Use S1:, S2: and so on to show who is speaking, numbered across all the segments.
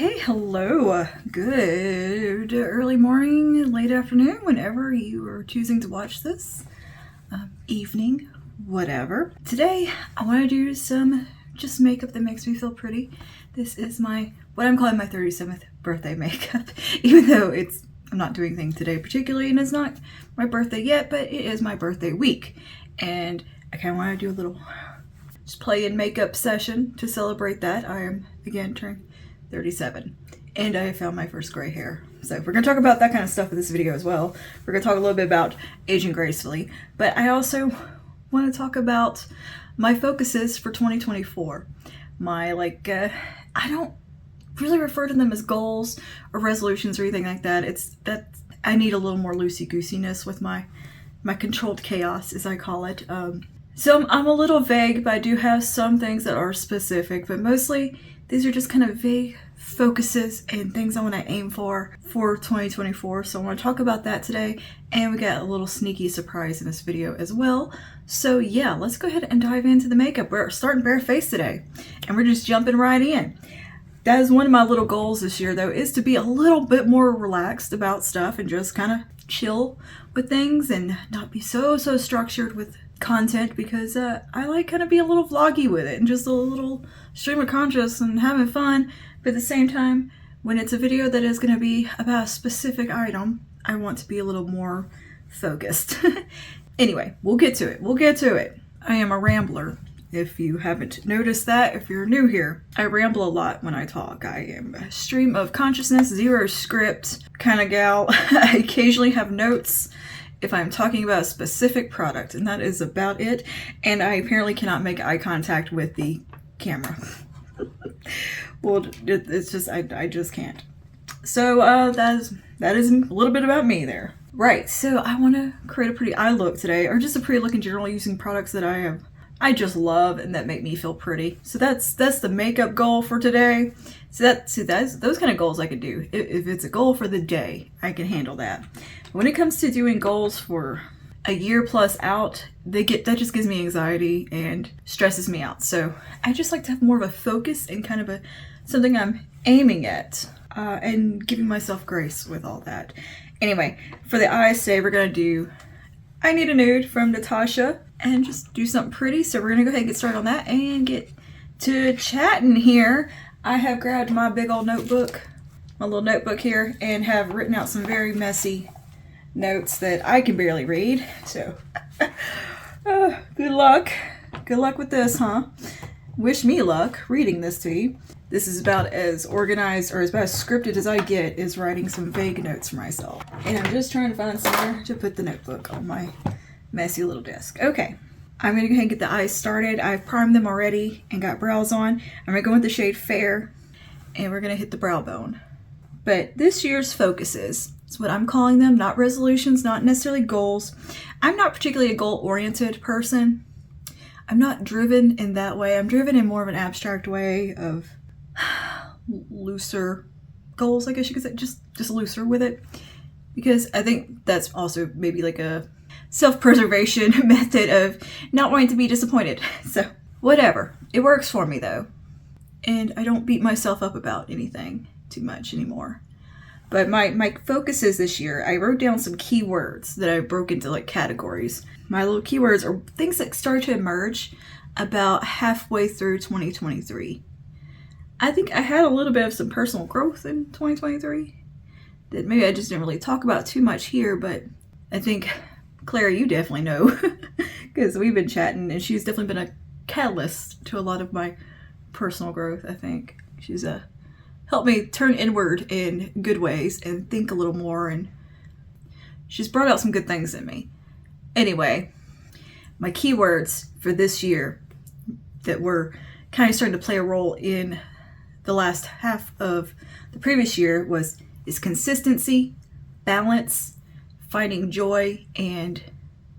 S1: Okay, hello. Good early morning, late afternoon, whenever you are choosing to watch this. Evening, whatever. Today, I want to do some just makeup that makes me feel pretty. This is what I'm calling my 37th birthday makeup, even though I'm not doing anything today particularly, and it's not my birthday yet, but it is my birthday week. And I kind of want to do a little just play and makeup session to celebrate that. I am, again, turning 37, and I found my first gray hair. So we're going to talk about that kind of stuff in this video as well. We're going to talk a little bit about aging gracefully, but I also want to talk about my focuses for 2024. I don't really refer to them as goals or resolutions or anything like that. I need a little more loosey-goosiness with my controlled chaos, as I call it. So I'm a little vague, but I do have some things that are specific, but mostly these are just kind of vague focuses and things I want to aim for 2024. So I want to talk about that today, and we got a little sneaky surprise in this video as well. So yeah, let's go ahead and dive into the makeup. We're starting bare face today, and we're just jumping right in. That is one of my little goals this year, though, is to be a little bit more relaxed about stuff and just kind of chill with things and not be so structured with content, because I like kind of be a little vloggy with it and just a little stream of conscious and having fun. But at the same time, when it's a video that is going to be about a specific item, I want to be a little more focused. Anyway, we'll get to it. I am a rambler. If you haven't noticed that, if you're new here, I ramble a lot when I talk. I am a stream of consciousness, zero script kind of gal. I occasionally have notes if I'm talking about a specific product, and that is about it. And I apparently cannot make eye contact with the camera. Well, it's just, I just can't. So that is a little bit about me there. Right, so I want to create a pretty eye look today, or just a pretty look in general, using products that I just love and that make me feel pretty. So that's the makeup goal for today. So that's those kind of goals I could do. If it's a goal for the day, I can handle that. When it comes to doing goals for a year plus out, that just gives me anxiety and stresses me out. So I just like to have more of a focus and kind of something I'm aiming at, and giving myself grace with all that. Anyway, for the eyes today, we're gonna do I Need a Nude from Natasha, and just do something pretty. So we're gonna go ahead and get started on that and get to chatting here. I have grabbed my big old notebook, my little notebook here, and have written out some very messy notes that I can barely read. So good luck with this, huh? Wish me luck reading this to you. This is about as organized or about as scripted as I get, is writing some vague notes for myself. And I'm just trying to find somewhere to put the notebook on my messy little desk. Okay, I'm gonna go ahead and get the eyes started. I've primed them already and got brows on. I'm gonna go with the shade Fair, and we're gonna hit the brow bone. But this year's focuses, it's what I'm calling them, not resolutions, not necessarily goals. I'm not particularly a goal-oriented person. I'm not driven in that way. I'm driven in more of an abstract way of looser goals, I guess you could say, just looser with it. Because I think that's also maybe like a self-preservation method of not wanting to be disappointed. So whatever, it works for me though, and I don't beat myself up about anything too much anymore. But my focuses this year, I wrote down some keywords that I broke into like categories. My little keywords are things that started to emerge about halfway through 2023. I think I had a little bit of some personal growth in 2023 that maybe I just didn't really talk about too much here, but I think, Claire, you definitely know, because we've been chatting, and she's definitely been a catalyst to a lot of my personal growth, I think. She's helped me turn inward in good ways and think a little more, and she's brought out some good things in me. Anyway, my keywords for this year that were kind of starting to play a role in the last half of the previous year is consistency, balance, finding joy, and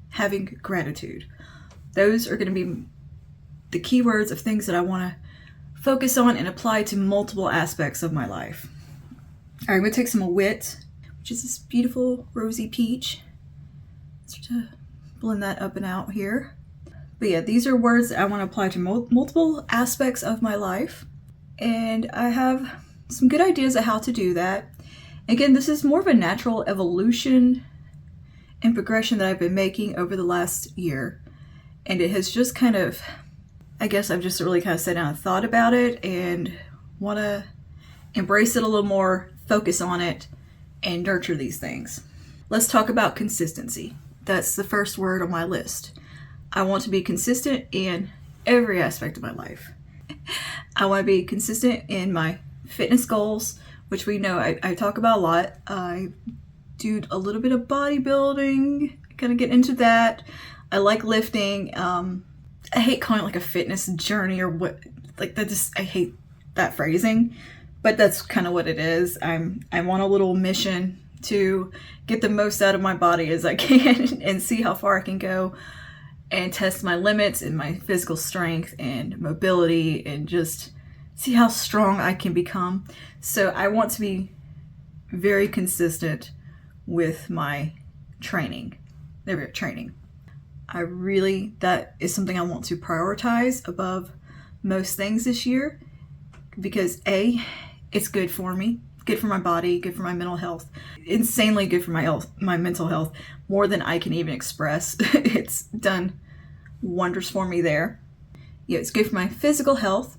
S1: having gratitude. Those are going to be the keywords of things that I want to focus on and apply to multiple aspects of my life. All right, I'm going to take some Wit, which is this beautiful rosy peach. Let's try to blend that up and out here. But yeah, these are words that I want to apply to multiple aspects of my life. And I have some good ideas of how to do that. Again, this is more of a natural evolution and progression that I've been making over the last year. And it has just kind of, I guess I've just really kind of sat down and thought about it and want to embrace it a little more, focus on it, and nurture these things. Let's talk about consistency. That's the first word on my list. I want to be consistent in every aspect of my life. I want to be consistent in my fitness goals, which we know I talk about a lot. I do a little bit of bodybuilding, kind of get into that. I like lifting. I hate calling it like a fitness journey or what, like that. Just I hate that phrasing, but that's kind of what it is. I'm on a little mission to get the most out of my body as I can and see how far I can go and test my limits and my physical strength and mobility and just see how strong I can become. So I want to be very consistent with my training. That is something I want to prioritize above most things this year because A, it's good for me, good for my body, good for my mental health, insanely good for my mental health, more than I can even express. It's done wonders for me there. Yeah, it's good for my physical health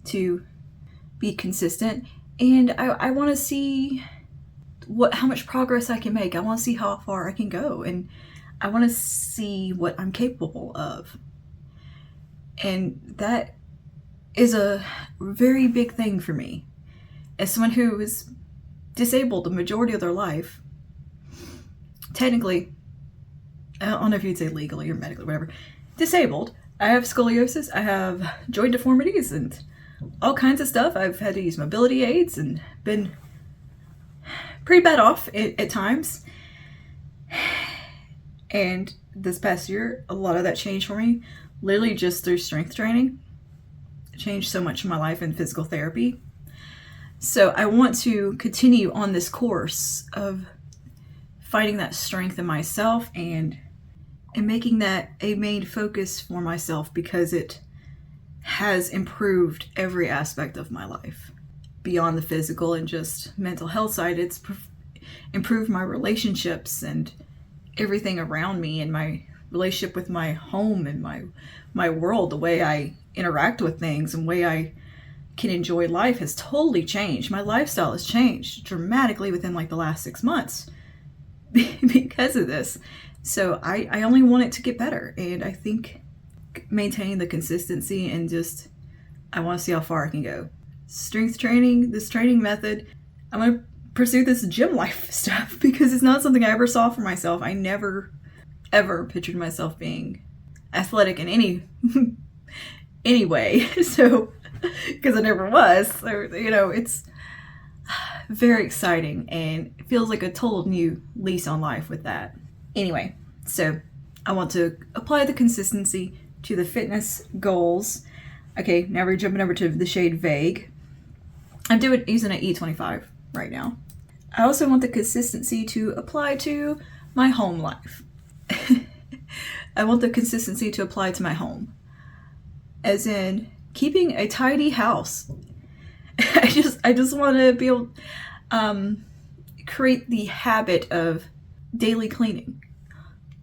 S1: to be consistent, and I want to see how much progress I can make. I want to see how far I can go, and I want to see what I'm capable of. And that is a very big thing for me. As someone who is disabled the majority of their life, technically, I don't know if you'd say legally or medically, whatever, disabled. I have scoliosis, I have joint deformities and all kinds of stuff. I've had to use mobility aids and been pretty bad off at times. And this past year, a lot of that changed for me, literally just through strength training. It changed so much in my life and physical therapy. So I want to continue on this course of finding that strength in myself and making that a main focus for myself because it has improved every aspect of my life. Beyond the physical and just mental health side, it's improved my relationships and everything around me and my relationship with my home and my world, the way I interact with things and way I can enjoy life has totally changed. My lifestyle has changed dramatically within like the last 6 months because of this. So I only want it to get better. And I think maintaining the consistency and just, I want to see how far I can go. Strength training, this training method, I'm going to pursue this gym life stuff because it's not something I ever saw for myself. I never, ever pictured myself being athletic in any way. So, because I never was. So, it's very exciting and it feels like a total new lease on life with that. Anyway, so I want to apply the consistency to the fitness goals. Okay, now we're jumping over to the shade vague. I'm using an E25 right now. I also want the consistency to apply to my home life. I want the consistency to apply to my home. As in keeping a tidy house. I just want to be able create the habit of daily cleaning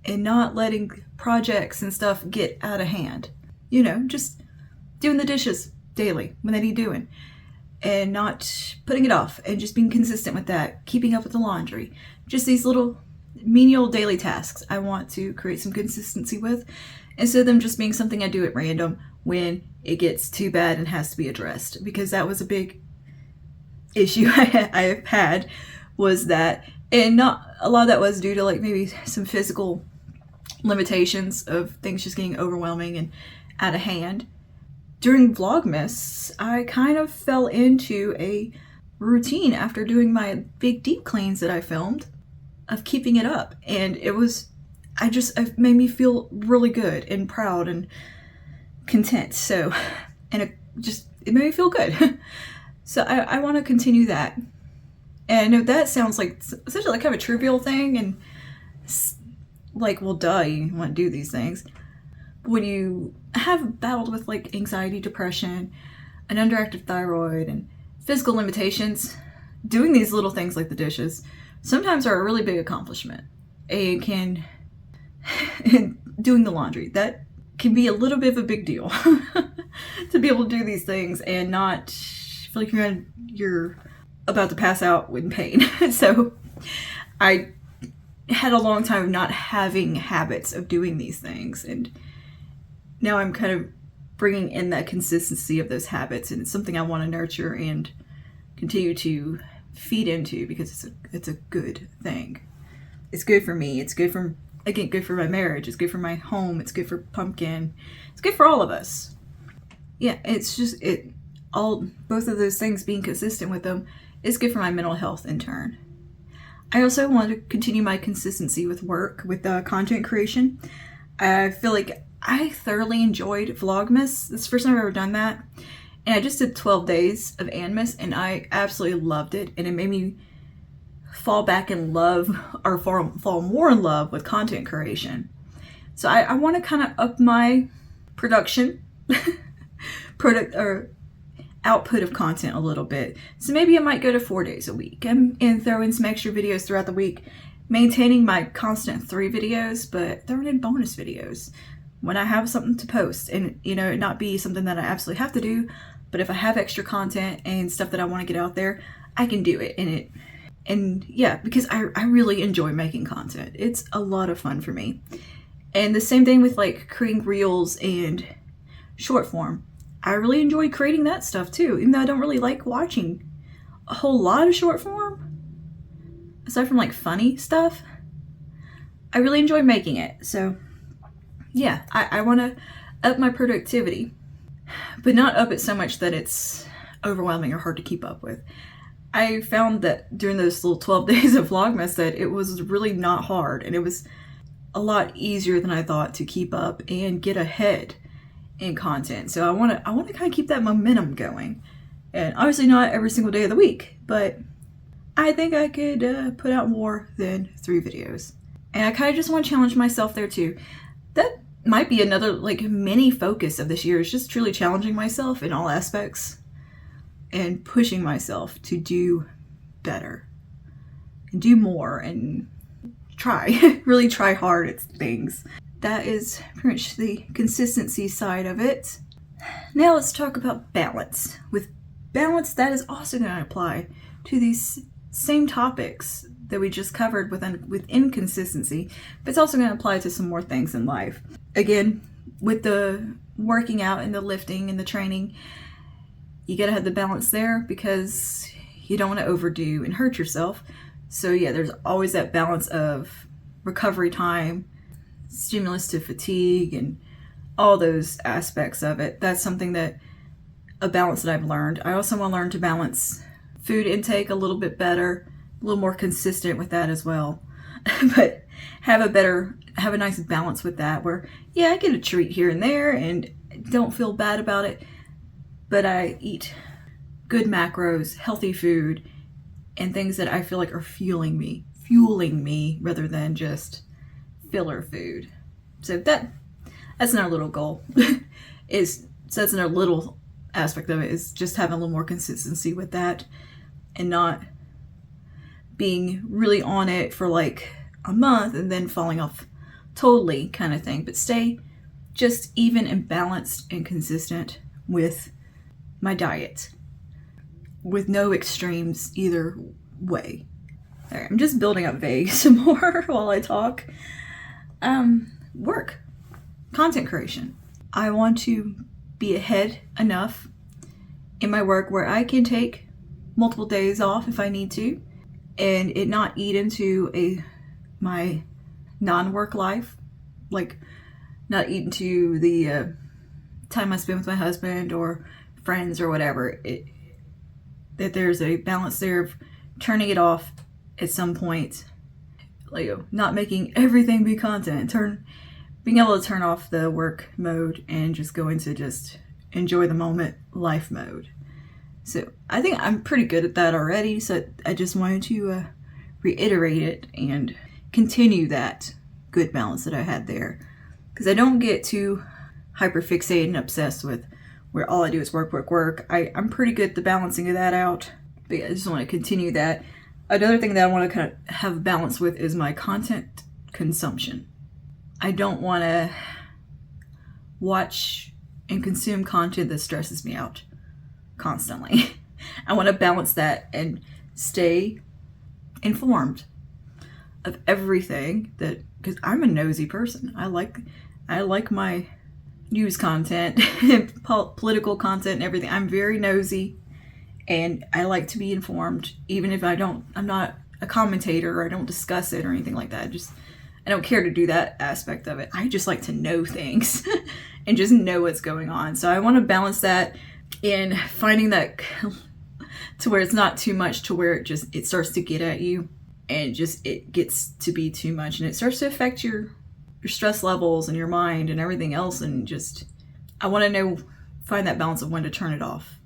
S1: and not letting projects and stuff get out of hand. Just doing the dishes daily when they need doing and not putting it off and just being consistent with that, keeping up with the laundry. Just these little menial daily tasks I want to create some consistency with instead of them just being something I do at random when it gets too bad and has to be addressed, because that was a big issue I have had was that, and not a lot of that was due to like maybe some physical limitations of things just getting overwhelming and out of hand. During Vlogmas, I kind of fell into a routine after doing my big deep cleans that I filmed of keeping it up, and it made me feel really good and proud and content. So, and it made me feel good. So I want to continue that. And I know that sounds like such like kind of a trivial thing and like, well, duh, you want to do these things. But when you have battled with like anxiety, depression, an underactive thyroid, and physical limitations, doing these little things like the dishes sometimes are a really big accomplishment. And doing the laundry, that can be a little bit of a big deal to be able to do these things and not feel like you're about to pass out in pain. So I had a long time of not having habits of doing these things, and now I'm kind of bringing in that consistency of those habits, and it's something I want to nurture and continue to feed into because it's a good thing. It's good for me. It's good for my marriage. It's good for my home. It's good for Pumpkin. It's good for all of us. Yeah, it's just both of those things, being consistent with them is good for my mental health in turn. I also want to continue my consistency with work, with content creation. I feel like I thoroughly enjoyed Vlogmas. This is the first time I've ever done that. And I just did 12 days of Anmas, and I absolutely loved it. And it made me fall back in love, or fall more in love with content creation. So I want to kind of up my production, output of content a little bit. So maybe I might go to 4 days a week and throw in some extra videos throughout the week, maintaining my constant 3 videos, but throwing in bonus videos when I have something to post, and it not be something that I absolutely have to do, but if I have extra content and stuff that I want to get out there, I can do it. And yeah, because I really enjoy making content. It's a lot of fun for me. And the same thing with like creating reels and short form. I really enjoy creating that stuff too, even though I don't really like watching a whole lot of short form. Aside from like funny stuff, I really enjoy making it. So yeah, I want to up my productivity, but not up it so much that it's overwhelming or hard to keep up with. I found that during those little 12 days of Vlogmas that it was really not hard, and it was a lot easier than I thought to keep up and get ahead in content. So I want to kind of keep that momentum going, and obviously not every single day of the week, but I think I could put out more than 3 videos, and I kind of just want to challenge myself there too. That might be another like mini focus of this year, is just truly challenging myself in all aspects and pushing myself to do better and do more and really try hard at things. That is pretty much the consistency side of it. Now let's talk about balance. With balance, that is also going to apply to these same topics that we just covered with inconsistency, but it's also going to apply to some more things in life. Again, with the working out and the lifting and the training, you got to have the balance there because you don't want to overdo and hurt yourself. So yeah, there's always that balance of recovery time, stimulus to fatigue, and all those aspects of it. That's something a balance that I've learned. I also want to learn to balance food intake a little bit better, a little more consistent with that as well. But have a nice balance with that, where yeah, I get a treat here and there and don't feel bad about it, but I eat good macros, healthy food, and things that I feel like are fueling me rather than just filler food. So that's another little goal. That's another little aspect of it, is just having a little more consistency with that and not being really on it for like a month and then falling off totally kind of thing, but stay just even and balanced and consistent with my diet with no extremes either way. All right, I'm just building up vague some more while I talk. Work, content creation. I want to be ahead enough in my work where I can take multiple days off if I need to, and it not eat into my non-work life, like not eat into the time I spend with my husband or friends or whatever. That there's a balance there of turning it off at some point, like not making everything be content, being able to turn off the work mode and just go into just enjoy the moment life mode. So I think I'm pretty good at that already, so I just wanted to reiterate it and continue that good balance that I had there, because I don't get too hyper fixated and obsessed with where all I do is work, work, work. I'm pretty good at the balancing of that out, but I just want to continue that. Another thing that I want to kind of have balance with is my content consumption. I don't want to watch and consume content that stresses me out constantly. I want to balance that and stay informed of everything, that because I'm a nosy person. I like my news content, political content and everything. I'm very nosy, and I like to be informed, even if I'm not a commentator, or I don't discuss it or anything like that. I don't care to do that aspect of it. I just like to know things and just know what's going on. So I want to balance that in finding that to where it's not too much, to where it starts to get at you, and it gets to be too much, and it starts to affect your stress levels and your mind and everything else. And I want to find that balance of when to turn it off.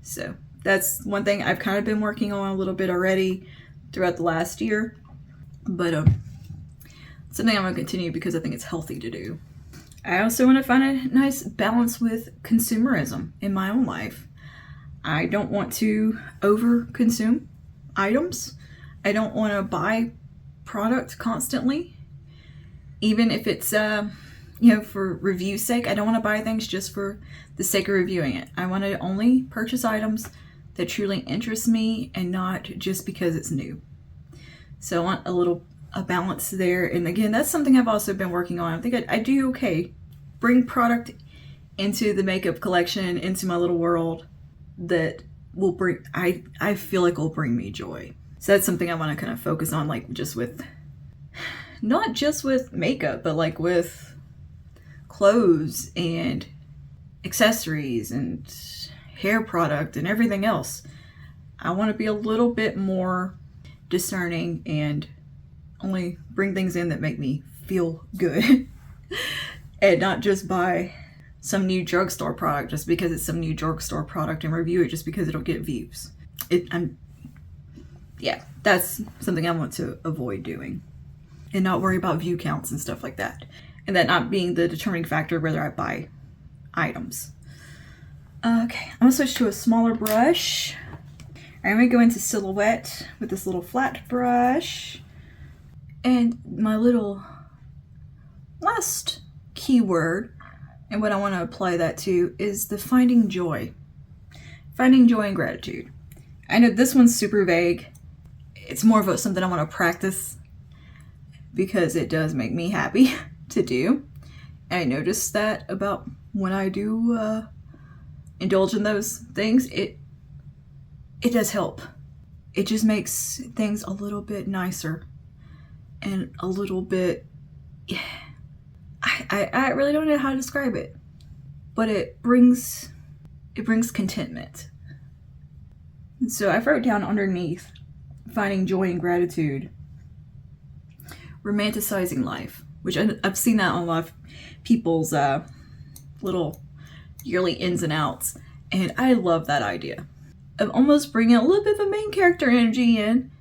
S1: So that's one thing I've kind of been working on a little bit already throughout the last year, but something I'm going to continue because I think it's healthy to do. I also want to find a nice balance with consumerism in my own life. I don't want to over-consume items. I don't want to buy product constantly, even if it's for review's sake. I don't want to buy things just for the sake of reviewing it. I want to only purchase items that truly interest me, and not just because it's new. So I want a balance there. And again, that's something I've also been working on. I think I do okay. Bring product into the makeup collection, into my little world, that will bring, I feel like will bring me joy. So that's something I want to kind of focus on, like not just with makeup, but like with clothes and accessories and hair product and everything else. I want to be a little bit more discerning and only bring things in that make me feel good and not just buy some new drugstore product just because it's some new drugstore product and review it just because it'll get views. That's something I want to avoid doing, and not worry about view counts and stuff like that, and that not being the determining factor whether I buy items. Okay, I'm gonna switch to a smaller brush. I'm gonna go into Silhouette with this little flat brush. And my little last keyword, and what I want to apply that to, is the finding joy. Finding joy and gratitude. I know this one's super vague. It's more of something I want to practice because it does make me happy to do. And I noticed that about when I do indulge in those things, it does help. It just makes things a little bit nicer and a little bit, I really don't know how to describe it, but it brings contentment. And so I wrote down underneath finding joy and gratitude, romanticizing life, which I've seen that on a lot of people's little yearly ins and outs, and I love that idea of almost bringing a little bit of a main character energy in,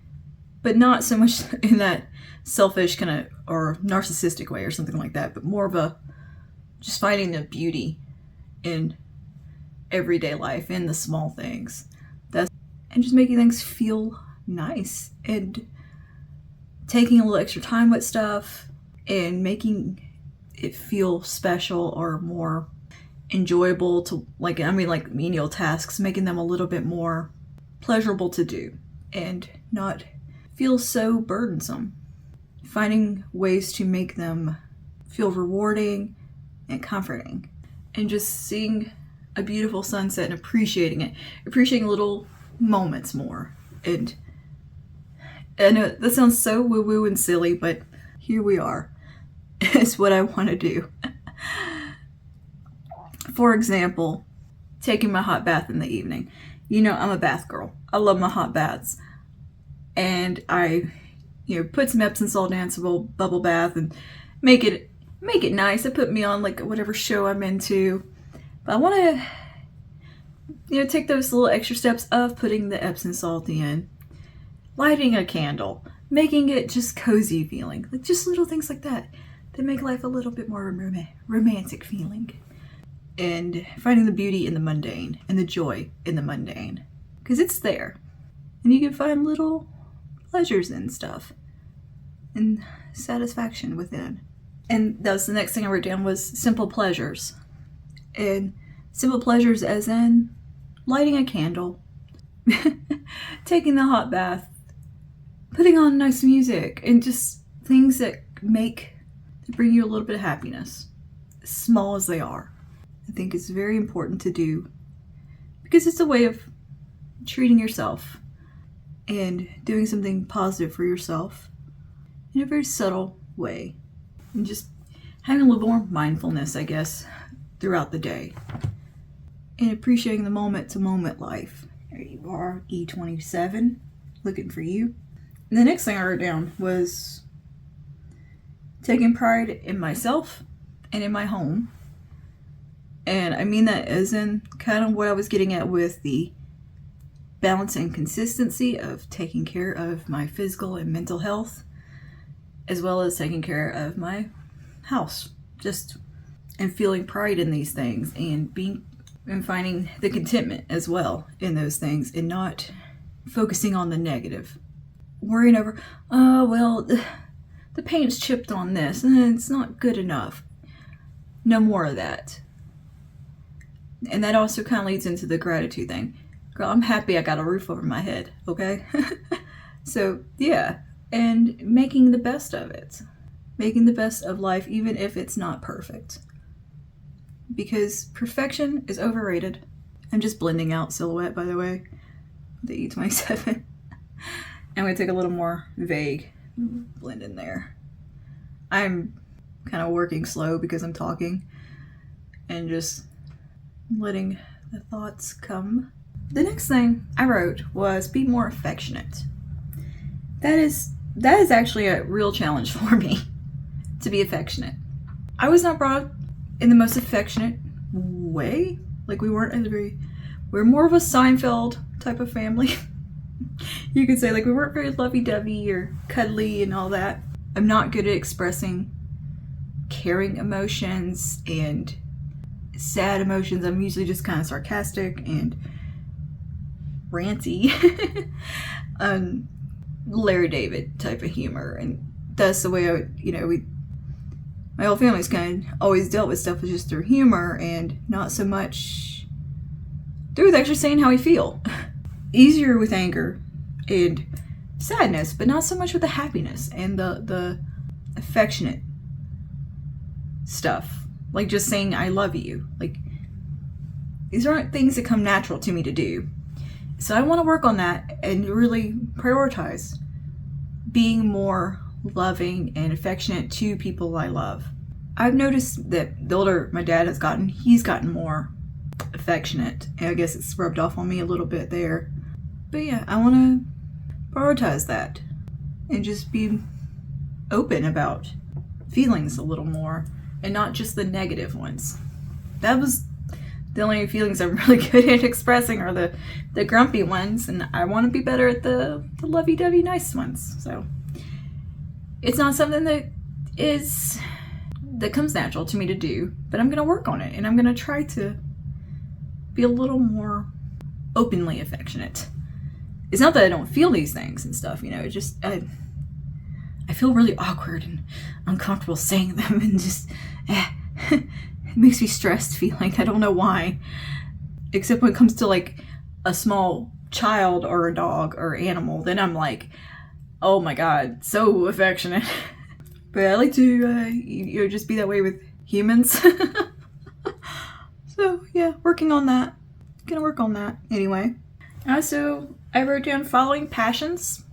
S1: but not so much in that selfish kind of or narcissistic way or something like that, but more of just finding the beauty in everyday life, in the small things, and just making things feel nice, and taking a little extra time with stuff and making it feel special or more enjoyable to like menial tasks, making them a little bit more pleasurable to do and not feel so burdensome. Finding ways to make them feel rewarding and comforting, and just seeing a beautiful sunset and appreciating little moments more. And I know that sounds so woo-woo and silly, but here we are. It's what I want to do. For example, taking my hot bath in the evening. I'm a bath girl. I love my hot baths. And I put some Epsom salt in some bubble bath and make it nice. I put me on like whatever show I'm into. But I want to take those little extra steps of putting the Epsom salt in, lighting a candle, making it just cozy feeling. Like just little things like that make life a little bit more romantic feeling. and finding the beauty in the mundane and the joy in the mundane. Because it's there. And you can find little pleasures in stuff and satisfaction within. And that was the next thing I wrote down was simple pleasures. And simple pleasures as in lighting a candle, taking the hot bath, putting on nice music, and just things that bring you a little bit of happiness, as small as they are. I think it's very important to do because it's a way of treating yourself and doing something positive for yourself in a very subtle way. And just having a little more mindfulness, I guess, throughout the day. And appreciating the moment-to-moment life. There you are, E27, looking for you. And the next thing I wrote down was taking pride in myself and in my home. And I mean that as in kind of what I was getting at with the balance and consistency of taking care of my physical and mental health, as well as taking care of my house. And feeling pride in these things and finding the contentment as well in those things and not focusing on the negative. Worrying over, oh, well, the paint's chipped on this and it's not good enough. No more of that. And that also kind of leads into the gratitude thing. Girl, I'm happy I got a roof over my head, okay? So, yeah. And making the best of it. Making the best of life, even if it's not perfect. Because perfection is overrated. I'm just blending out silhouette, by the way. The E27. I'm going to take a little more vague blend in there. I'm kind of working slow because I'm talking. And just letting the thoughts come. The next thing I wrote was be more affectionate. That is actually a real challenge for me, to be affectionate. I was not brought up in the most affectionate way. Like we're more of a Seinfeld type of family. You could say, like, we weren't very lovey-dovey or cuddly and all that. I'm not good at expressing caring emotions and sad emotions. I'm usually just kind of sarcastic and ranty. Larry David type of humor. And that's the way my whole family's kind of always dealt with stuff just through humor and not so much through actually saying how we feel. Easier with anger and sadness, but not so much with the happiness and the affectionate stuff. Like just saying I love you. Like, these aren't things that come natural to me to do. So I want to work on that and really prioritize being more loving and affectionate to people I love. I've noticed that the older my dad has gotten, he's gotten more affectionate. And I guess it's rubbed off on me a little bit there. But yeah, I want to prioritize that and just be open about feelings a little more and not just the negative ones. That was the only feelings I'm really good at expressing are the grumpy ones, and I want to be better at the lovey-dovey nice ones. So it's not something that comes natural to me to do, but I'm going to work on it, and I'm going to try to be a little more openly affectionate. It's not that I don't feel these things and stuff, it just I feel really awkward and uncomfortable saying them, and just it makes me stressed feeling. I don't know why. Except when it comes to like a small child or a dog or animal, then I'm like, oh my god, so affectionate. But I like to just be that way with humans. So yeah, working on that. Gonna work on that anyway. Also, I wrote down following passions,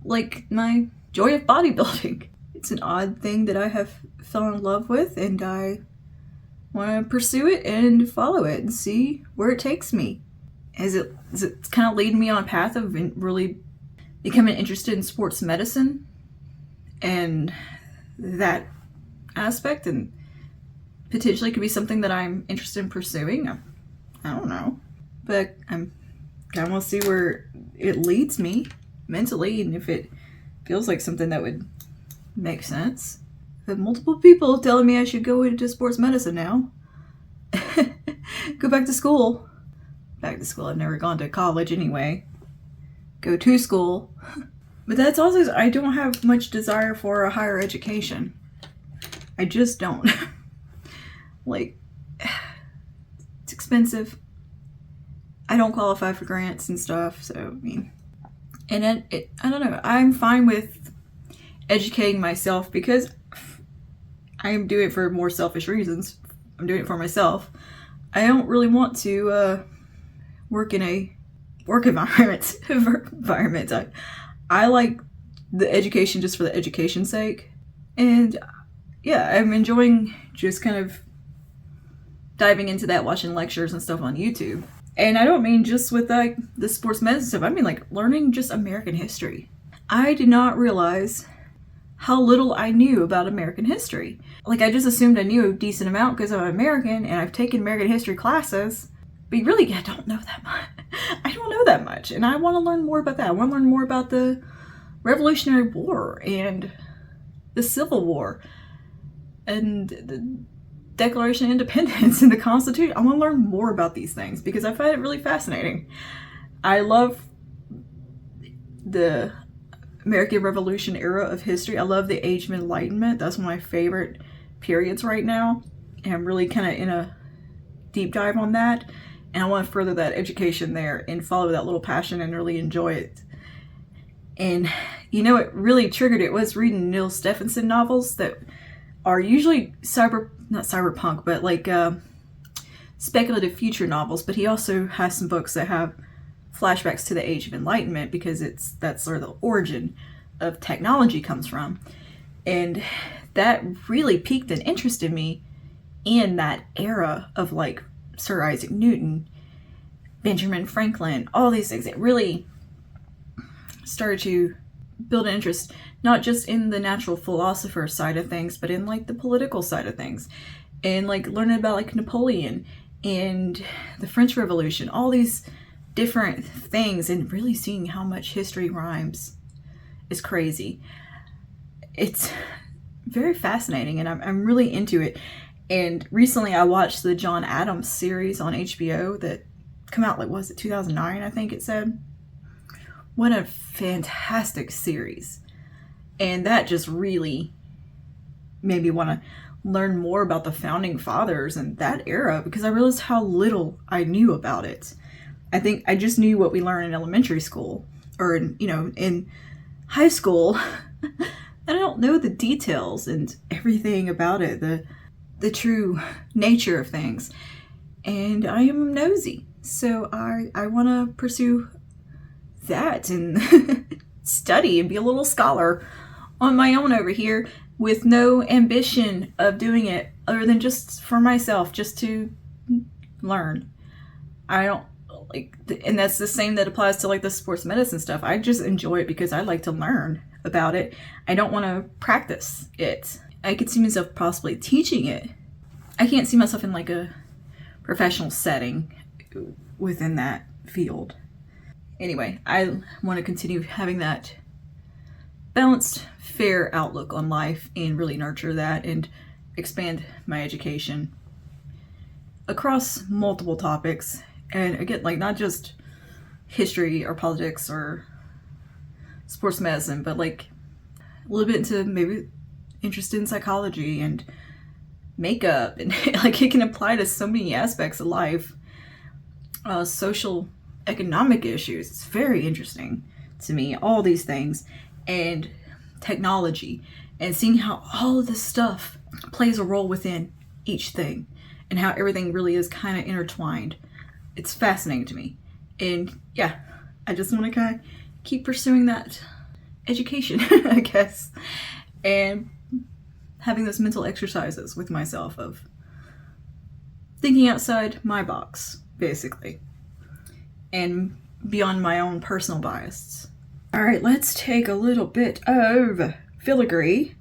S1: like my joy of bodybuilding. It's an odd thing that I have fallen in love with, and I want to pursue it and follow it and see where it takes me. Is it kind of leading me on a path of really becoming interested in sports medicine and that aspect, and potentially could be something that I'm interested in pursuing. I don't know, but I'm kind of want to see where it leads me mentally, and if it feels like something that would make sense. I have multiple people telling me I should go into sports medicine now. go back to school. Back to school. I've never gone to college anyway. Go to school. But that's also, I don't have much desire for a higher education. I just don't. Like, it's expensive. I don't qualify for grants and stuff, so, I mean, and I don't know, I'm fine with educating myself because I'm doing it for more selfish reasons. I'm doing it for myself. I don't really want to work in a work environment. I like the education just for the education's sake. And yeah, I'm enjoying just kind of diving into that, watching lectures and stuff on YouTube. And I don't mean just with like the sports medicine stuff. I mean like learning just American history. I did not realize how little I knew about American history. Like I just assumed I knew a decent amount because I'm American and I've taken American history classes. But really, I don't know that much. I don't know that much. And I want to learn more about that. I want to learn more about the Revolutionary War and the Civil War and the Declaration of Independence and the Constitution. I want to learn more about these things because I find it really fascinating. I love the American Revolution era of history. I love the Age of Enlightenment. That's one of my favorite periods right now. And I'm really kind of in a deep dive on that. And I want to further that education there and follow that little passion and really enjoy it. And you know, it really triggered it was reading Neil Stephenson novels that are usually not cyberpunk, but like speculative future novels. But he also has some books that have flashbacks to the Age of Enlightenment because that's where the origin of technology comes from. And that really piqued an interest in me in that era of like Sir Isaac Newton, Benjamin Franklin, all these things. It really started to build an interest, not just in the natural philosopher side of things, but in like the political side of things. And like learning about like Napoleon and the French Revolution, all these different things, and really seeing how much history rhymes is crazy. It's very fascinating and I'm really into it. And recently I watched the John Adams series on HBO that come out, like, was it 2009, I think it said. What a fantastic series. And that just really made me want to learn more about the founding fathers and that era because I realized how little I knew about it. I think I just knew what we learned in elementary school or in high school. And I don't know the details and everything about it, the true nature of things. And I am nosy. So I want to pursue that and study and be a little scholar on my own over here with no ambition of doing it other than just for myself, just to learn. I don't like, and that's the same that applies to like the sports medicine stuff. I just enjoy it because I like to learn about it. I don't want to practice it. I could see myself possibly teaching it. I can't see myself in like a professional setting within that field. Anyway, I want to continue having that balanced, fair outlook on life and really nurture that and expand my education across multiple topics. And again, like not just history or politics or sports medicine, but like a little bit into maybe interested in psychology and makeup, and like it can apply to so many aspects of life. Social economic issues, it's very interesting to me, all these things, and technology, and seeing how all of this stuff plays a role within each thing and how everything really is kind of intertwined. It's fascinating to me. And yeah, I just want to kind of keep pursuing that education, I guess, and having those mental exercises with myself of thinking outside my box, basically, and beyond my own personal bias. All right, let's take a little bit of filigree.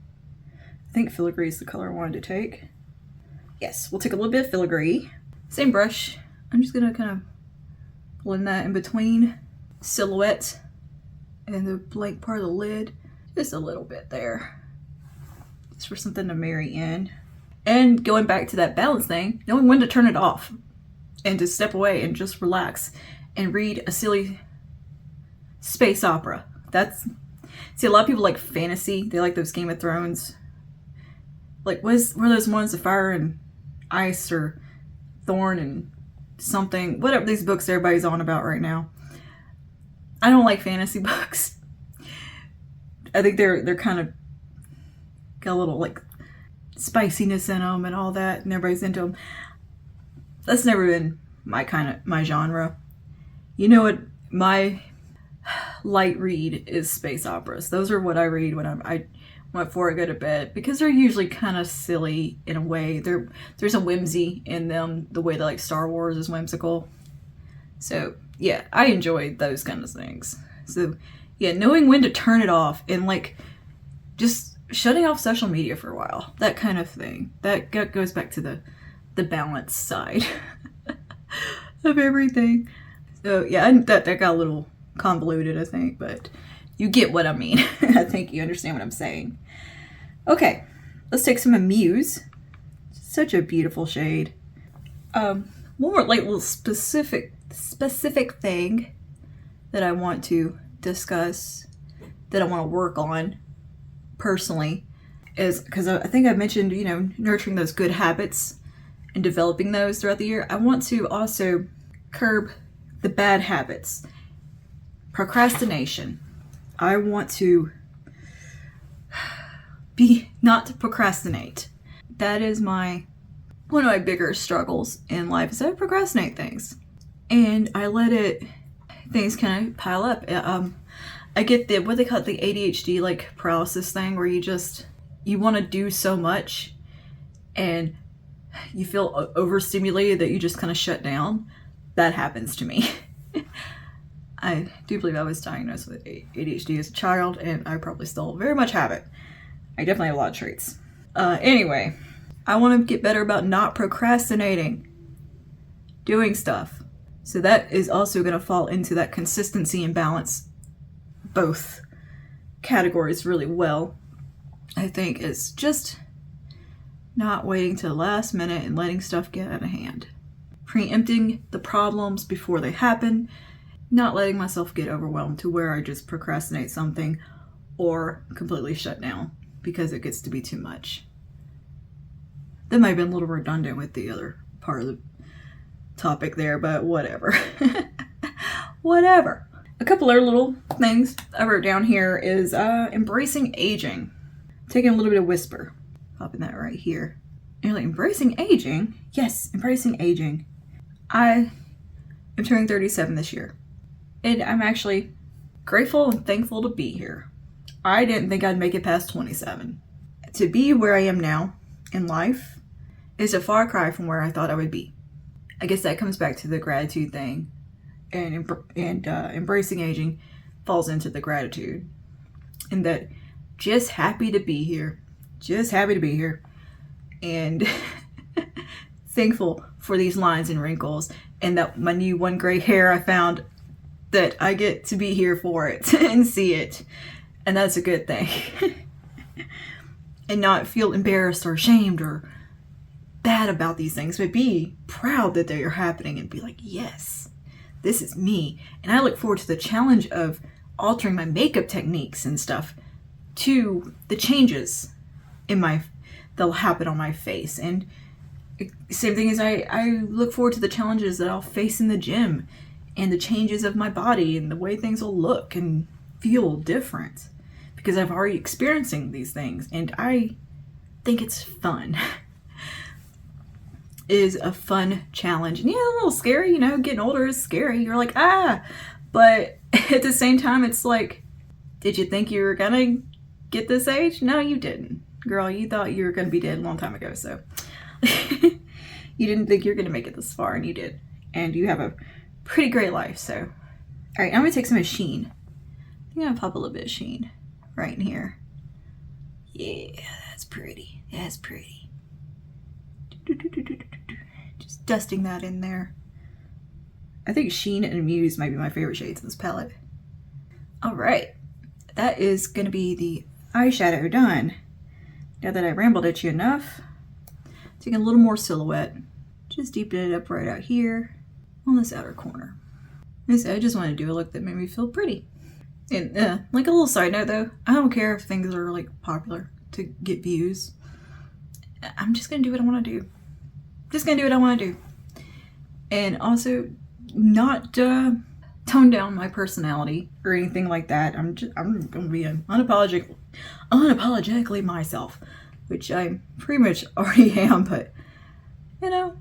S1: I think filigree is the color I wanted to take. Yes, we'll take a little bit of filigree. Same brush. I'm just gonna kind of blend that in between silhouette and the blank part of the lid. Just a little bit there. Just for something to marry in. And going back to that balance thing, knowing when to turn it off and to step away and just relax and read a silly space opera. See, a lot of people like fantasy. They like those Game of Thrones. Like, were those ones, the Fire and Ice or Thorn and something, whatever these books everybody's on about right now. I don't like fantasy books. I think they're kind of got a little like spiciness in them and all that, and everybody's into them. That's never been my genre. You know what? My light read is space operas. Those are what I read when I before I go to bed, because they're usually kind of silly in a way. There's a whimsy in them, the way that like Star Wars is whimsical. So yeah, I enjoy those kind of things. So yeah, knowing when to turn it off and like just shutting off social media for a while, that kind of thing. That goes back to the balance side of everything. So yeah, that got a little convoluted, I think, but you get what I mean. I think you understand what I'm saying. Okay, let's take some Amuse. Such a beautiful shade. One more like little specific thing that I want to discuss, that I want to work on personally, is because I think I mentioned, nurturing those good habits and developing those throughout the year. I want to also curb the bad habits. Procrastination. I want to not to procrastinate. That is one of my bigger struggles in life, is I procrastinate things. And I let things kind of pile up. I get what they call it, the ADHD like paralysis thing, where you want to do so much and you feel overstimulated that you just kind of shut down. That happens to me. I do believe I was diagnosed with ADHD as a child, and I probably still very much have it. I definitely have a lot of traits. Anyway, I want to get better about not procrastinating, doing stuff. So that is also going to fall into that consistency and balance both categories really well. I think it's just not waiting to the last minute and letting stuff get out of hand. Preempting the problems before they happen. Not letting myself get overwhelmed to where I just procrastinate something or completely shut down because it gets to be too much. That might have been a little redundant with the other part of the topic there, but whatever. Whatever. A couple other little things I wrote down here is embracing aging. Taking a little bit of whisper. Popping that right here. And you're like, embracing aging? Yes, embracing aging. I am turning 37 this year. And I'm actually grateful and thankful to be here. I didn't think I'd make it past 27. To be where I am now in life is a far cry from where I thought I would be. I guess that comes back to the gratitude thing. And embracing aging falls into the gratitude. And that just happy to be here. Just happy to be here. And thankful for these lines and wrinkles. And that my new one gray hair I found, that I get to be here for it and see it. And that's a good thing. And not feel embarrassed or ashamed or bad about these things, but be proud that they are happening and be like, yes, this is me. And I look forward to the challenge of altering my makeup techniques and stuff to the changes that'll happen on my face. And same thing as I look forward to the challenges that I'll face in the gym, and the changes of my body and the way things will look and feel different, because I've already experiencing these things and I think it's fun. Is a fun challenge. And yeah, a little scary, getting older is scary. You're like, but at the same time, it's like, did you think you were gonna get this age? No, you didn't. Girl, you thought you were gonna be dead a long time ago, so you didn't think you were gonna make it this far, and you did. And you have a pretty great life, so. All right, I'm gonna take some of Sheen. I'm gonna pop a little bit of Sheen right in here. Yeah, that's pretty. That's pretty. Just dusting that in there. I think Sheen and Muse might be my favorite shades in this palette. All right, that is gonna be the eyeshadow done. Now that I rambled at you enough, taking a little more silhouette, just deepening it up right out here on this outer corner. I just want to do a look that made me feel pretty. And like a little side note though, I don't care if things are like popular to get views. I'm just gonna do what I want to do. Just gonna do what I want to do, and also not tone down my personality or anything like that. I'm gonna be unapologetically myself, which I pretty much already am. But you know,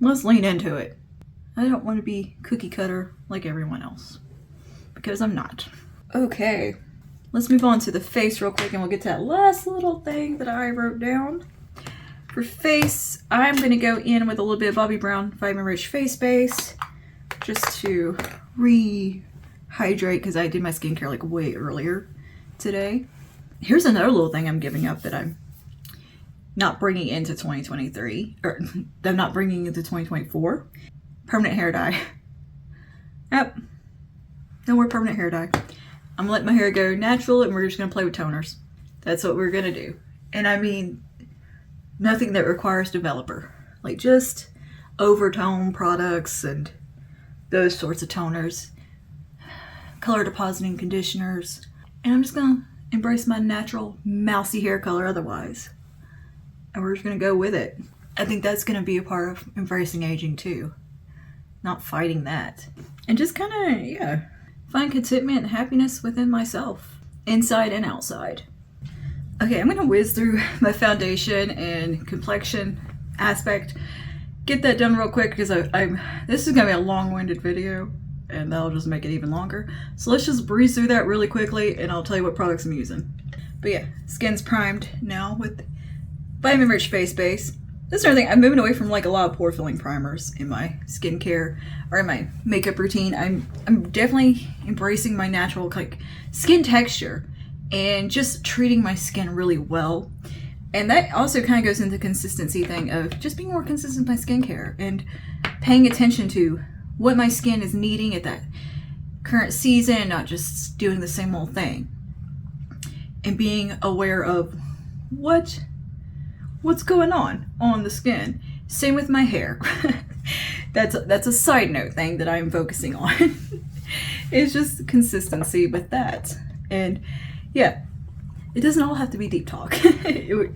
S1: let's lean into it. I don't want to be cookie cutter like everyone else, because I'm not. Okay, let's move on to the face real quick, and we'll get to that last little thing that I wrote down. For face, I'm going to go in with a little bit of Bobbi Brown Vitamin Rich Face Base just to rehydrate, because I did my skincare like way earlier today. Here's another little thing I'm giving up that I'm not bringing into 2023, or that I'm not bringing into 2024. Permanent hair dye. Yep. No more permanent hair dye. I'm letting my hair go natural, and we're just going to play with toners. That's what we're going to do. And I mean, nothing that requires developer. Like just overtone products and those sorts of toners. Color depositing conditioners. And I'm just going to embrace my natural mousy hair color otherwise. And we're just going to go with it. I think that's going to be a part of embracing aging too. Not fighting that. And just kind of, yeah, find contentment and happiness within myself, inside and outside. Okay, I'm gonna whiz through my foundation and complexion aspect. Get that done real quick, because this is gonna be a long-winded video, and that'll just make it even longer. So let's just breeze through that really quickly, and I'll tell you what products I'm using. But yeah, skin's primed now with Vitamin Rich Face Base. This is another thing, I'm moving away from like a lot of pore filling primers in my skincare or in my makeup routine. I'm definitely embracing my natural like skin texture and just treating my skin really well. And that also kind of goes into the consistency thing of just being more consistent with my skincare and paying attention to what my skin is needing at that current season, and not just doing the same old thing. And being aware of what's going on the skin. Same with my hair. That's a side note thing that I'm focusing on. It's just consistency with that. And yeah, it doesn't all have to be deep talk. A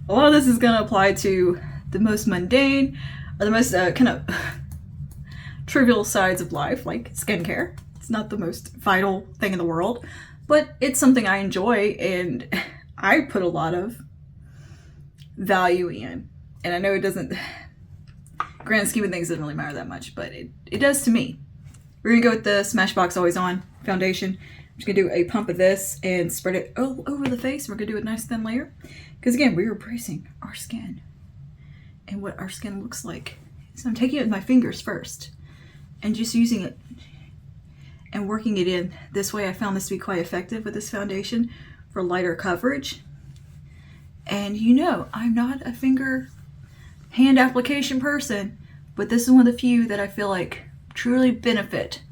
S1: lot of this is going to apply to the most mundane or the most kind of trivial sides of life, like skincare. It's not the most vital thing in the world, but it's something I enjoy and I put a lot of value in. And I know it doesn't, grand scheme of things, doesn't really matter that much, but it does to me. We're gonna go with the Smashbox Always On foundation. I'm just gonna do a pump of this and spread it all over the face. We're gonna do a nice thin layer, because again, we're embracing our skin and what our skin looks like. So I'm taking it with my fingers first and just using it and working it in. This way I found this to be quite effective with this foundation for lighter coverage. And you know, I'm not a hand application person, but this is one of the few that I feel like truly benefit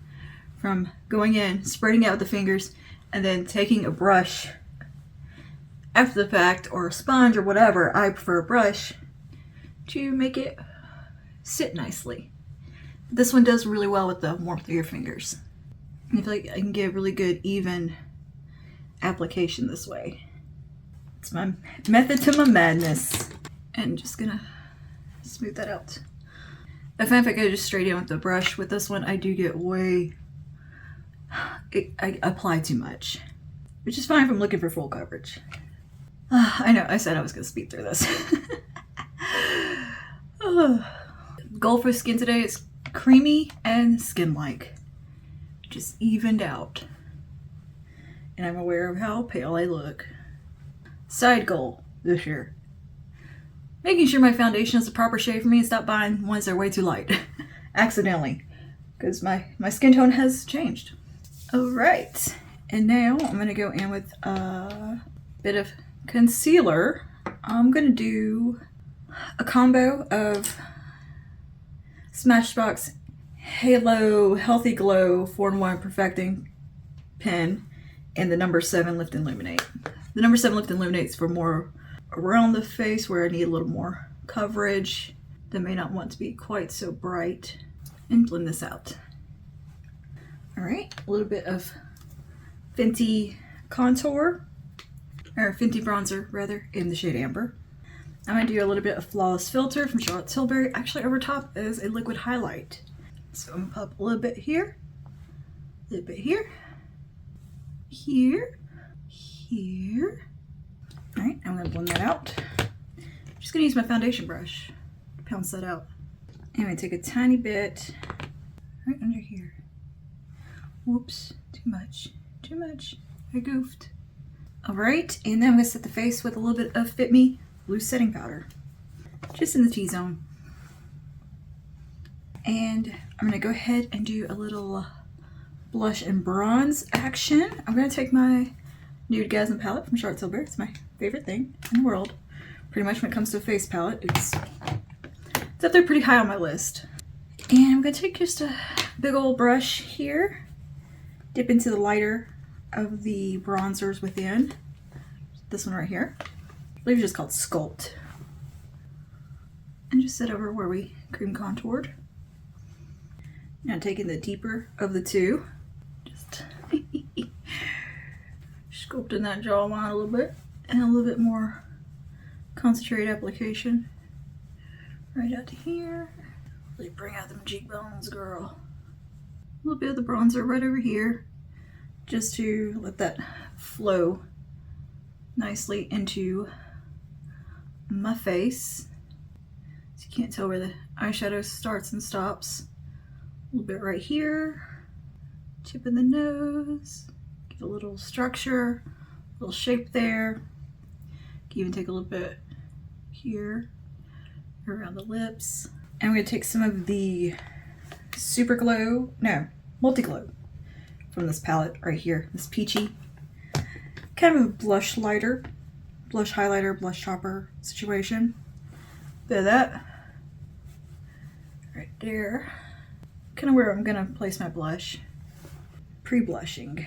S1: from going in, spreading out with the fingers, and then taking a brush after the fact, or a sponge or whatever. I prefer a brush to make it sit nicely. This one does really well with the warmth of your fingers. I feel like I can get a really good even application this way. It's my method to my madness. And just gonna smooth that out. I find if I go just straight in with the brush with this one, I do get I apply too much, which is fine if I'm looking for full coverage. I know, I said I was gonna speed through this. Goal for skin today is creamy and skin-like, just evened out. And I'm aware of how pale I look. Side goal this year: making sure my foundation is the proper shade for me and stop buying ones that are way too light. Accidentally. Because my skin tone has changed. Alright. And now I'm going to go in with a bit of concealer. I'm going to do a combo of Smashbox Halo Healthy Glow 4-in-1 Perfecting Pen and the number 7 Lift and Illuminate. The number 7 Lift and Illuminate is for more around the face where I need a little more coverage that may not want to be quite so bright, and blend this out. All right, a little bit of Fenty contour, or Fenty bronzer rather, in the shade Amber. I'm gonna do a little bit of Flawless Filter from Charlotte Tilbury, actually over top as a liquid highlight. So I'm gonna pop a little bit here, a little bit here, here, here. All right, I'm gonna blend that out. I'm just gonna use my foundation brush to pounce that out. And I'm gonna take a tiny bit right under here. Whoops, too much, I goofed. All right, and then I'm gonna set the face with a little bit of Fit Me loose setting powder, just in the T-zone. And I'm gonna go ahead and do a little blush and bronze action. I'm gonna take my Nude Gasm palette from Charlotte Tilbury. It's my favorite thing in the world. Pretty much when it comes to a face palette, it's up there pretty high on my list. And I'm gonna take just a big old brush here, dip into the lighter of the bronzers within. This one right here. I believe it's just called Sculpt. And just sit over where we cream contoured. Now taking the deeper of the two, just sculpting that jawline a little bit, and a little bit more concentrated application right out to here. Really bring out them cheekbones, girl. A little bit of the bronzer right over here, just to let that flow nicely into my face. So you can't tell where the eyeshadow starts and stops. A little bit right here, tip of the nose, give a little structure, a little shape there. Can even take a little bit here, around the lips. And I'm gonna take some of the Multi Glow from this palette right here, this peachy, kind of a blush highlighter, blush topper situation. Bit of that right there. Kind of where I'm gonna place my blush, pre-blushing.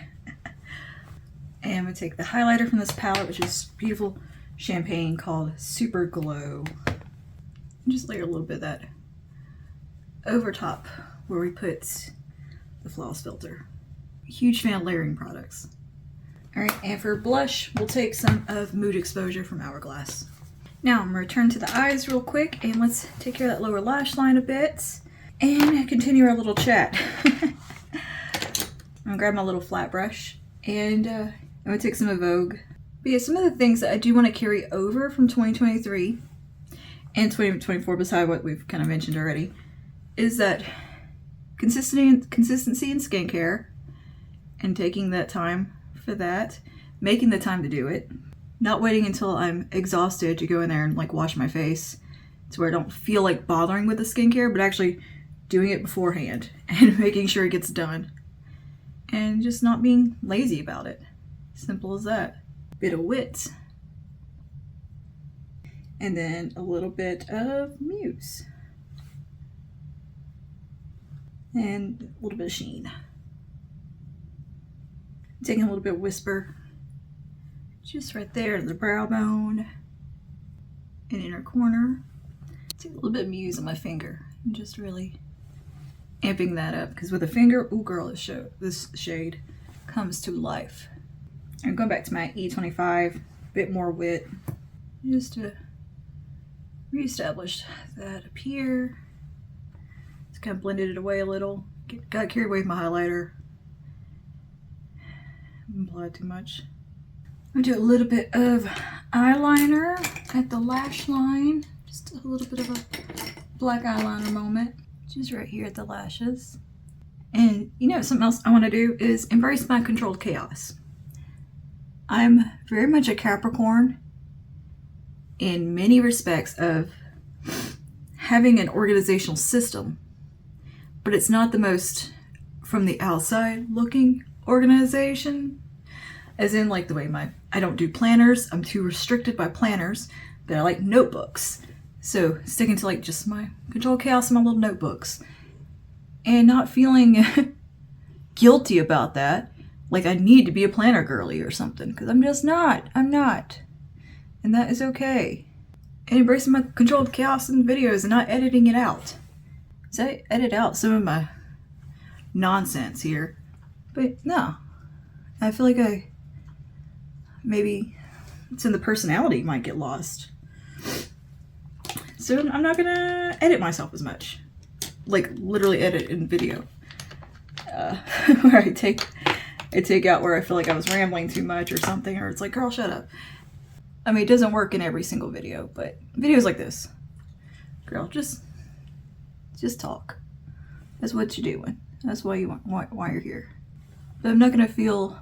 S1: And I'm gonna take the highlighter from this palette, which is beautiful champagne called Super Glow. And just layer a little bit of that over top where we put the Flawless Filter. Huge fan of layering products. All right, and for blush, we'll take some of Mood Exposure from Hourglass. Now I'm gonna return to the eyes real quick, and let's take care of that lower lash line a bit and continue our little chat. I'm gonna grab my little flat brush, and I'm gonna take some of Vogue. But yeah, some of the things that I do want to carry over from 2023 and 2024, beside what we've kind of mentioned already, is that consistency in skincare, and taking that time for that, making the time to do it, not waiting until I'm exhausted to go in there and like wash my face to where I don't feel like bothering with the skincare, but actually doing it beforehand and making sure it gets done, and just not being lazy about it. Simple as that. Bit of wit, and then a little bit of Muse, and a little bit of sheen. Taking a little bit of Whisper, just right there in the brow bone and inner corner. Take a little bit of Muse on my finger and just really amping that up, because with a finger, ooh girl, this shade comes to life. I'm going back to my E25, bit more wit, just to reestablish that up here. Just kind of blended it away a little. Got carried away with my highlighter. Didn't apply too much. I'm gonna do a little bit of eyeliner at the lash line. Just a little bit of a black eyeliner moment, just right here at the lashes. And you know, something else I want to do is embrace my controlled chaos. I'm very much a Capricorn in many respects of having an organizational system, but it's not the most from the outside looking organization, as in like the way I don't do planners. I'm too restricted by planners, but I like notebooks. So sticking to like just my controlled chaos and my little notebooks, and not feeling guilty about that, like I need to be a planner girly or something, because I'm just not. I'm not. And that is okay. and embracing my controlled chaos in videos and not editing it out. So I edit out some of my nonsense here, but no, I feel like maybe it's in the personality might get lost. So I'm not gonna edit myself as much, like literally edit in video, where I take out where I feel like I was rambling too much or something, or it's like, girl, shut up. I mean, it doesn't work in every single video, but videos like this, girl, just talk. That's what you're doing. That's why why you're here. But I'm not gonna feel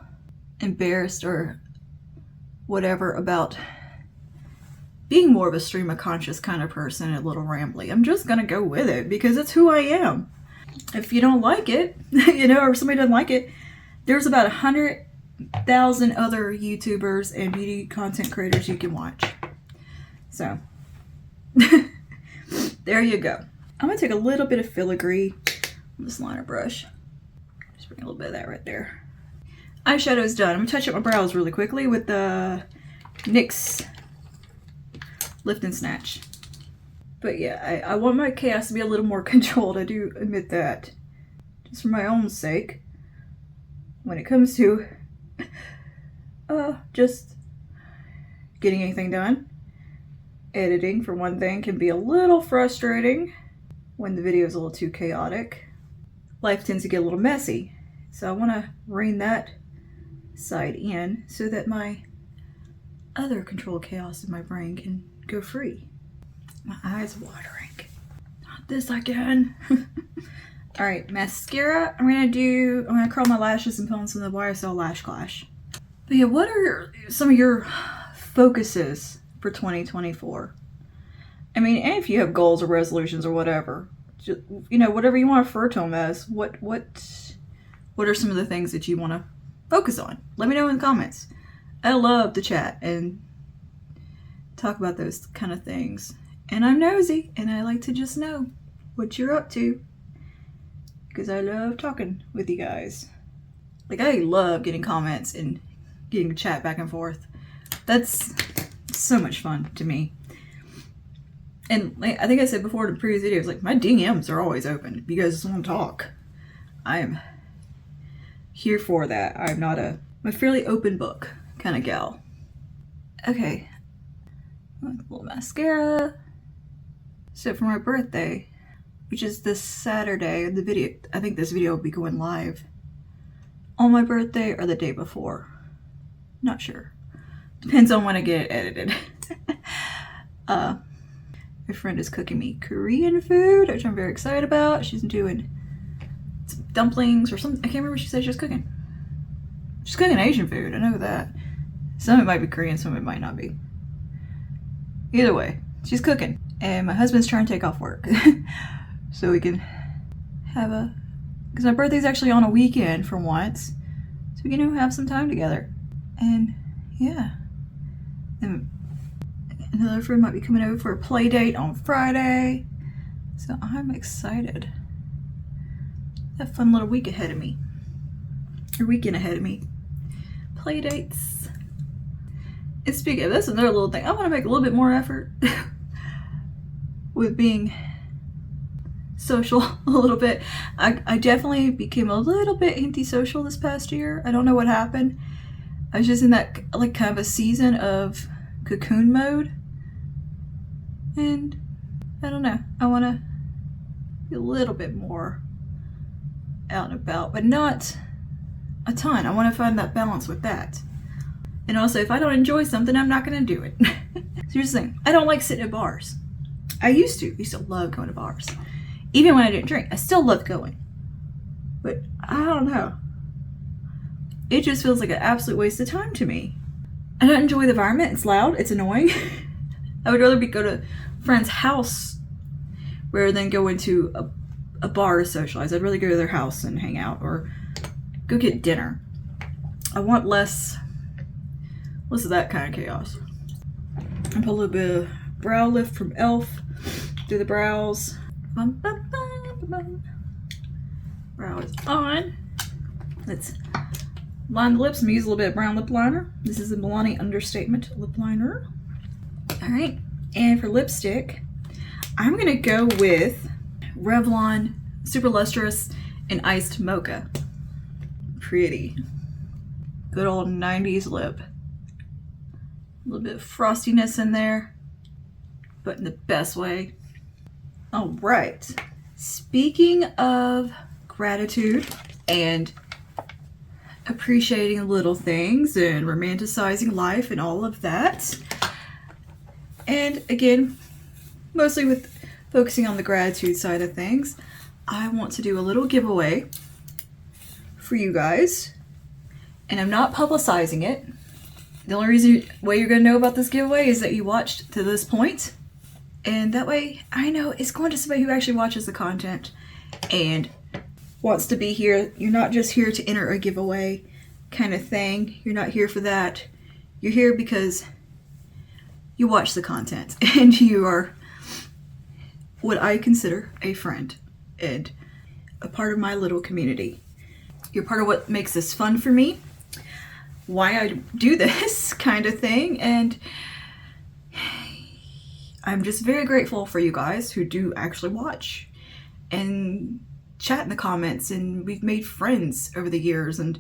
S1: embarrassed or whatever about being more of a stream of conscious kind of person, a little rambly. I'm just gonna go with it because it's who I am. If you don't like it, or somebody doesn't like it, there's about 100,000 other YouTubers and beauty content creators you can watch. So, there you go. I'm gonna take a little bit of filigree on this liner brush. Just bring a little bit of that right there. Eyeshadow's done. I'm gonna touch up my brows really quickly with the NYX Lift and Snatch. But yeah, I want my chaos to be a little more controlled. I do admit that. Just for my own sake. When it comes to just getting anything done. Editing, for one thing, can be a little frustrating when the video is a little too chaotic. Life tends to get a little messy. So I want to rein that side in so that my other controlled chaos in my brain can go free. My eyes are watering. Not this again. Alright, mascara. I'm gonna curl my lashes and put on some of the YSL Lash Clash. But yeah, what are some of your focuses for 2024? I mean, and if you have goals or resolutions or whatever, just, whatever you want to refer to them as, what are some of the things that you want to focus on? Let me know in the comments. I love to chat and talk about those kind of things. And I'm nosy, and I like to just know what you're up to, because I love talking with you guys. Like, I love getting comments and getting to chat back and forth. That's so much fun to me. And like, I think I said before in the previous videos, like, my DMs are always open if you guys just want to talk. I am here for that. I'm a fairly open book kind of gal. Okay. A little mascara. So for my birthday, which is this Saturday, I think this video will be going live on my birthday or the day before. Not sure. Depends on when I get it edited. My friend is cooking me Korean food, which I'm very excited about. She's doing some dumplings or something. I can't remember what she said she was cooking. She's cooking Asian food, I know that. Some of it might be Korean, some of it might not be. Either way, she's cooking. And my husband's trying to take off work. So we can have because my birthday's actually on a weekend for once. So we can have some time together. And yeah. And another friend might be coming over for a play date on Friday. So I'm excited. That fun little week ahead of me. Or weekend ahead of me. Play dates. And speaking of this, another little thing. I want to make a little bit more effort with being social a little bit. I definitely became a little bit antisocial this past year. I don't know what happened. I was just in that like kind of a season of cocoon mode. And I don't know. I want to be a little bit more out and about, but not a ton. I want to find that balance with that. And also, if I don't enjoy something, I'm not going to do it. So here's the thing. I don't like sitting at bars. I used to love going to bars. Even when I didn't drink, I still loved going. But I don't know. It just feels like an absolute waste of time to me. I don't enjoy the environment. It's loud. It's annoying. I would rather go to a friend's house rather than go into a bar to socialize. I'd rather go to their house and hang out or go get dinner. I want less of that kind of chaos. I put a little bit of brow lift from e.l.f. through the brows. Brow is on. Let's line the lips and use a little bit of brown lip liner. This is the Milani Understatement lip liner. Alright, And for lipstick, I'm gonna go with Revlon Super Lustrous and Iced Mocha. Pretty. Good old 90s lip. A little bit of frostiness in there, but in the best way. All right. Speaking of gratitude and appreciating little things and romanticizing life and all of that, and again, mostly with focusing on the gratitude side of things, I want to do a little giveaway for you guys, and I'm not publicizing it. The only way you're going to know about this giveaway is that you watched to this point, and that way I know it's going to somebody who actually watches the content and wants to be here. You're not just here to enter a giveaway kind of thing. You're not here for that. You're here because you watch the content and you are what I consider a friend and a part of my little community. You're part of what makes this fun for me, why I do this kind of thing, and I'm just very grateful for you guys who do actually watch and chat in the comments, and we've made friends over the years, and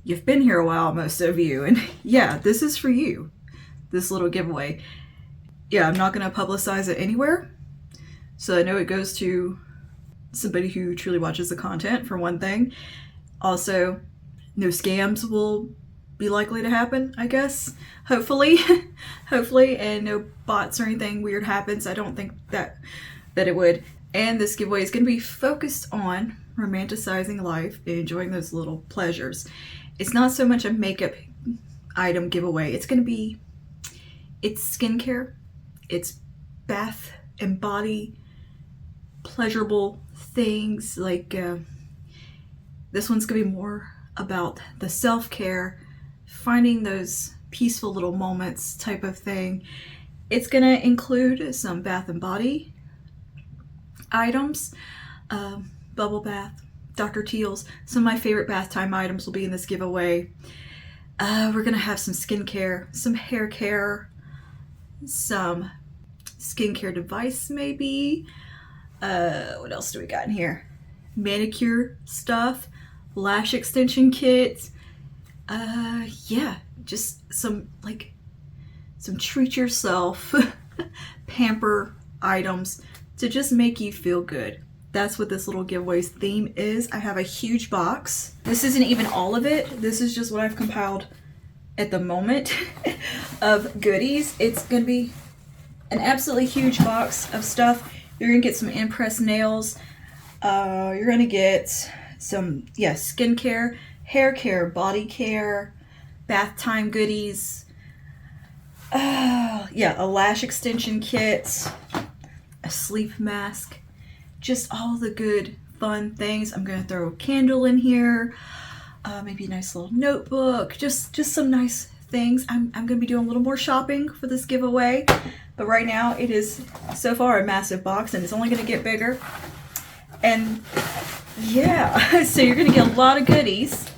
S1: you've been here a while, most of you, and yeah, this is for you, this little giveaway. Yeah, I'm not going to publicize it anywhere, so I know it goes to somebody who truly watches the content, for one thing. Also, no scams will be likely to happen, I guess, hopefully. Hopefully, and no bots or anything weird happens. I don't think that it would. And this giveaway is going to be focused on romanticizing life and enjoying those little pleasures. It's not so much a makeup item giveaway. It's skincare, it's bath and body pleasurable things. Like this one's gonna be more about the self-care, finding those peaceful little moments type of thing. It's gonna include some bath and body items, bubble bath, Dr. Teal's. Some of my favorite bath time items will be in this giveaway. We're gonna have some skincare, some hair care, some skincare device maybe. What else do we got in here? Manicure stuff, lash extension kits. Yeah, just some treat yourself pamper items to just make you feel good. That's what this little giveaway's theme is. I have a huge box. This isn't even all of it. This is just what I've compiled at the moment of goodies. It's gonna be an absolutely huge box of stuff. You're gonna get some impressed nails. You're gonna get some, skincare, hair care, body care, bath time goodies. A lash extension kit, a sleep mask, just all the good fun things. I'm gonna throw a candle in here, maybe a nice little notebook, just some nice things. I'm gonna be doing a little more shopping for this giveaway, but right now it is so far a massive box and it's only gonna get bigger. And yeah, so you're gonna get a lot of goodies.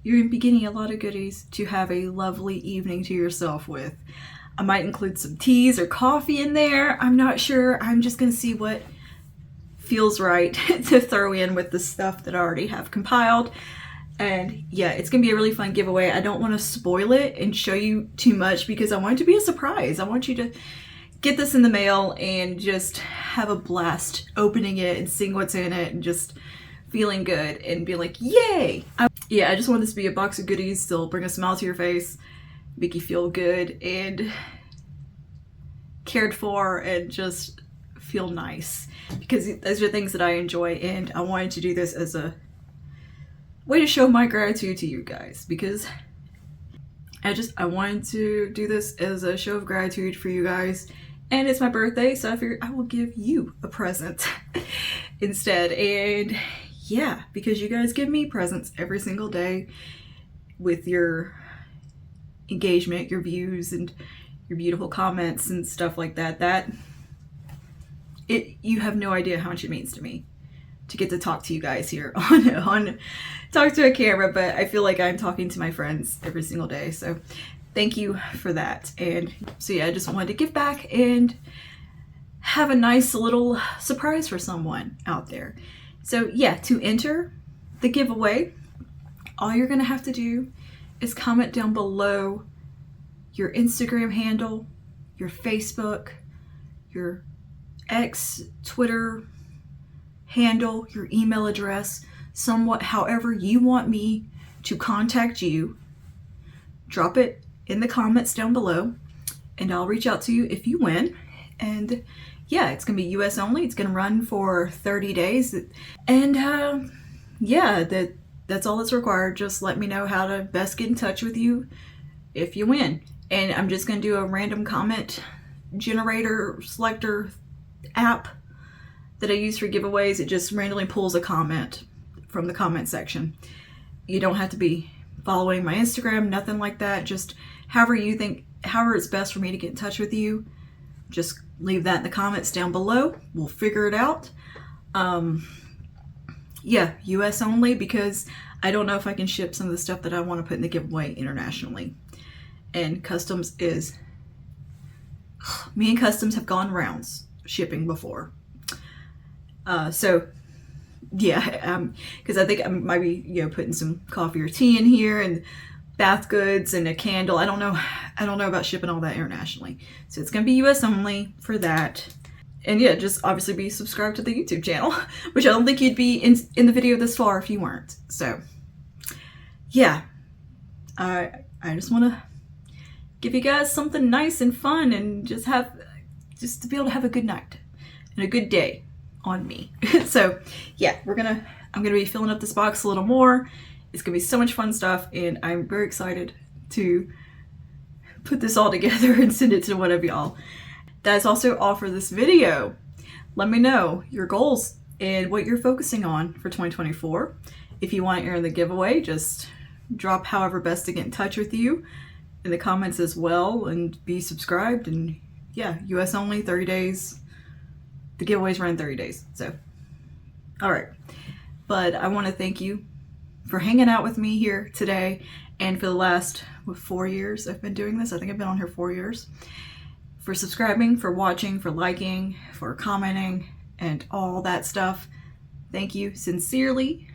S1: You're gonna be getting a lot of goodies to have a lovely evening to yourself with. I might include some teas or coffee in there. I'm not sure. I'm just gonna see what feels right to throw in with the stuff that I already have compiled. And yeah, it's gonna be a really fun giveaway. I don't want to spoil it and show you too much because I want it to be a surprise. I want you to get this in the mail and just have a blast opening it and seeing what's in it and just feeling good and be like, yay! I just want this to be a box of goodies that'll bring a smile to your face, make you feel good and cared for and just feel nice, because those are things that I enjoy, and I wanted to do this as a way to show my gratitude to you guys, because I wanted to do this as a show of gratitude for you guys, and it's my birthday, so I figured I will give you a present instead. And yeah, because you guys give me presents every single day with your engagement, your views, and your beautiful comments and stuff like that. You have no idea how much it means to me to get to talk to you guys here on talk to a camera, but I feel like I'm talking to my friends every single day. So thank you for that. And so yeah, I just wanted to give back and have a nice little surprise for someone out there. So yeah, to enter the giveaway, all you're gonna have to do is comment down below your Instagram handle, your Facebook, your X, Twitter handle, your email address, somewhat however you want me to contact you. Drop it in the comments down below and I'll reach out to you if you win. And yeah, it's gonna be US only. It's gonna run for 30 days. And yeah, that's all that's required. Just let me know how to best get in touch with you if you win. And I'm just gonna do a random comment generator selector app that I use for giveaways. It just randomly pulls a comment from the comment section. You don't have to be following my Instagram, nothing like that. Just however it's best for me to get in touch with you, just leave that in the comments down below. We'll figure it out. Yeah, US only, because I don't know if I can ship some of the stuff that I want to put in the giveaway internationally. And customs is, me and customs have gone rounds shipping before. So yeah, because I think I might be, putting some coffee or tea in here and bath goods and a candle. I don't know about shipping all that internationally. So it's gonna be US only for that. And yeah, just obviously be subscribed to the YouTube channel, which I don't think you'd be in the video this far if you weren't. So yeah, I just want to give you guys something nice and fun and just to be able to have a good night and a good day on me. So yeah, I'm gonna be filling up this box a little more. It's gonna be so much fun stuff, and I'm very excited to put this all together and send it to one of y'all. That's also all for this video. Let me know your goals and what you're focusing on for 2024. If you want to enter the giveaway, just drop however best to get in touch with you in the comments as well, and be subscribed. And yeah, US only, 30 days. The giveaways run 30 days. So, all right. But I want to thank you for hanging out with me here today, and for the last 4 years I've been doing this. I think I've been on here 4 years. For subscribing, for watching, for liking, for commenting, and all that stuff. Thank you sincerely.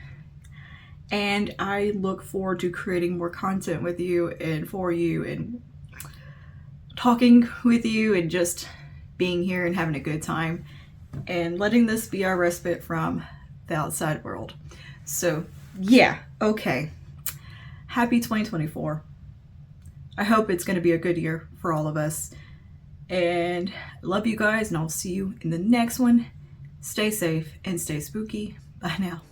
S1: And I look forward to creating more content with you and for you and talking with you and just being here and having a good time and letting this be our respite from the outside world. So yeah, okay. Happy 2024. I hope it's going to be a good year for all of us. And I love you guys, and I'll see you in the next one. Stay safe and stay spooky. Bye now.